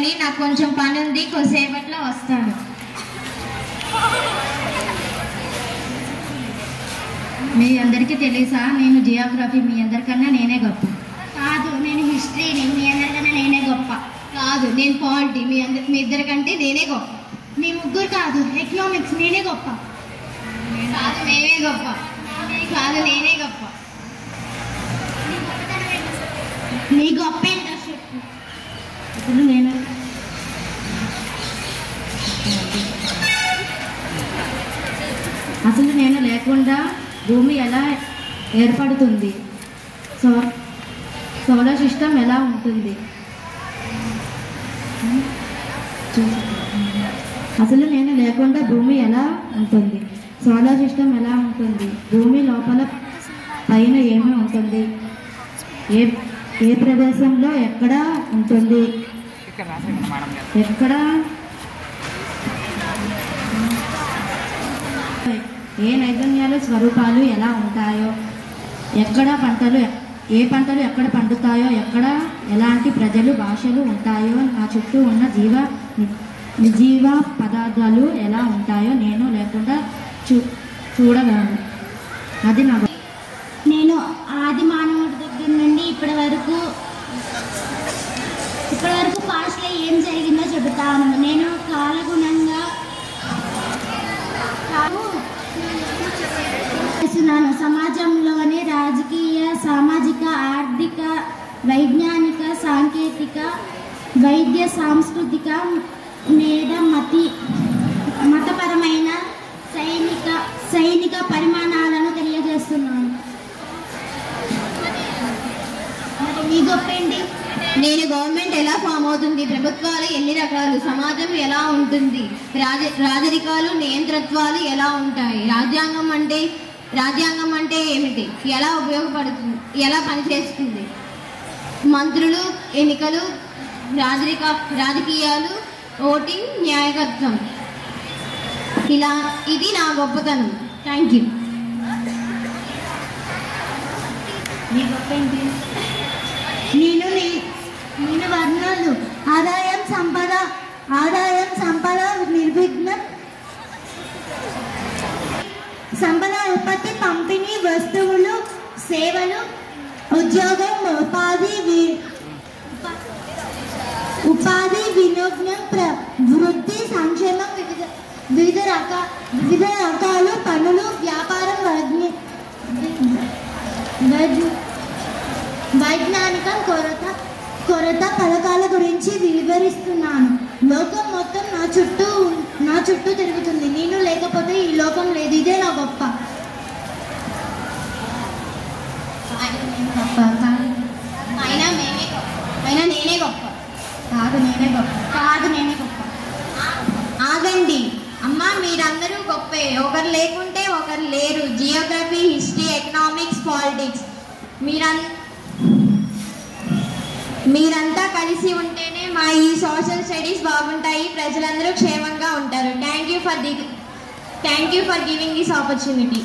ఉండండి, నాకు కొంచెం పని ఉంది, కొద్దిసేపట్లో వస్తాను. మీ అందరికీ తెలుసా, నేను జియోగ్రఫీ మీ అందరికన్నా నేనే గొప్ప. కాదు, నేను హిస్టరీని, మీ అందరికన్నా నేనే గొప్ప. కాదు, నేను పాలిటీ, మీ ఇద్దరికంటే నేనే గొప్ప. మీ ముగ్గురు కాదు, ఎకనామిక్స్ నేనే గొప్ప. కాదు, నేనే గొప్ప. కాదు, నేనే గొప్ప. నీ గొప్ప ఏంటో చెప్పు. ఇప్పుడు నేను అసలు నేను లేకుండా భూమి ఎలా ఏర్పడుతుంది, సోలార్ సిస్టమ్ ఎలా ఉంటుంది, అసలు నేను లేకుండా భూమి ఎలా ఉంటుంది, సోలార్ సిస్టమ్ ఎలా ఉంటుంది, భూమి లోపల పైన ఏమి ఉంటుంది, ఏ ప్రదేశంలో ఎక్కడ ఉంటుంది, ఎక్కడ ఏ నైపుణ్యాలు స్వరూపాలు ఎలా ఉంటాయో, ఎక్కడ ఏ పంటలు ఎక్కడ పండుతాయో, ఎక్కడ ఎలాంటి ప్రజలు భాషలు ఉంటాయో, నా చుట్టూ ఉన్న నిర్జీవ పదార్థాలు ఎలా ఉంటాయో నేను లేకుండా చూడగలను. అది నా. నేను ఆది మానవుడి దగ్గర నుండి ఇప్పటి వరకు పాస్ట్లో ఏం జరిగిందో చెబుతాను. నేను కాలగుణంగా సమాజంలోని రాజకీయ, సామాజిక, ఆర్థిక, వైజ్ఞానిక, సాంకేతిక, వైద్య, సాంస్కృతిక, మతపరమైన, సైనిక పరిమాణాలను తెలియజేస్తున్నాను. మరి మీ గొప్పేంటి? నేను గవర్నమెంట్ ఎలా ఫామ్ అవుతుంది, ప్రభుత్వాలు ఎన్ని రకాలు, సమాజం ఎలా ఉంటుంది, రాజరికాలు, నియంతృత్వాలు ఎలా ఉంటాయి, రాజ్యాంగం అంటే ఏమిటి, ఎలా ఉపయోగపడుతుంది, ఎలా పనిచేస్తుంది, మంత్రులు, ఎన్నికలు, రాజకీయాలు, ఓటింగ్, న్యాయకత్వం, ఇది నా గొప్పతనం. Thank you. మీ గొప్పేంటి? నేను వర్ణాలు, ఆదాయం, సంపద, నిర్విఘ్నం, సంపద ఉత్పత్తి, పంపిణీ, వస్తువులు, సేవలు, ఉద్యోగం, ఉపాధి, వినోదం, వృద్ధి, సంక్షేమం, వివిధ రకాలు పనులు, వ్యాపారం, వైజ్ఞానికం, కొరత పథకాల గురించి వివరిస్తున్నాను. లోకం మొత్తం నా చుట్టూ తిరుగుతుంది. నేను లేకపోతే ఈ లోకం లేదు. ఇదే నా గొప్ప. అయినా నేనే గొప్ప. కాదు, నేనే గొప్ప. ఆగండి అమ్మా, మీరందరూ గొప్పే. ఒకరు లేకుంటే ఒకరు లేరు. జియోగ్రఫీ, హిస్టరీ, ఎకనామిక్స్, పాలిటిక్స్ మీరంతా కలిసి ఉంటేనే మా ఈ సోషల్ స్టడీస్ బాగుంటాయి, ప్రజలందరూ క్షేమంగా ఉంటారు. Thank you for giving this opportunity.